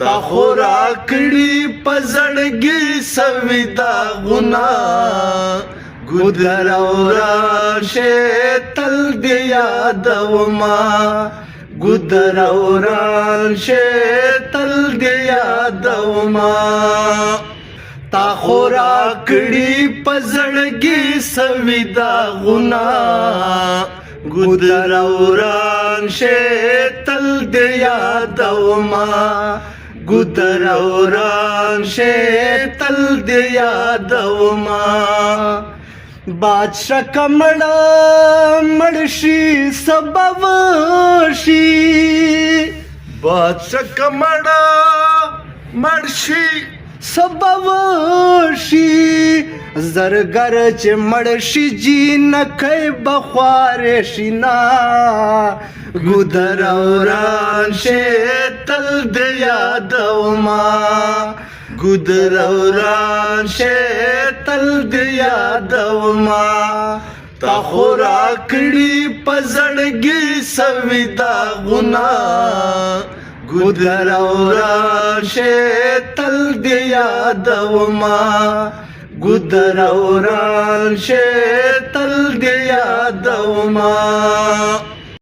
تا خورا کړي پزړګي سویدا غنا ګودر اوران شه تل دی یادوما ګودر اوران شه تل دی یادوما تا خورا کړي پزړګي سویدا غنا ګودر اوران شه تل دی یادوما ګودر اوران شه تل دی یادوما بادشاہ کمړه مړشي سبب شي بادشاہ کمړه مړشي سبب شي زرګر چې مړشي جی نکي بخوار شینا ګودر اوران شه تل د یادوما ګودر اوران شه تل د یادوما تا خورا کړي پزړګي سویدا غنا ګودر اوران شه تل د یادوما ګودر اوران شه تل د یادوما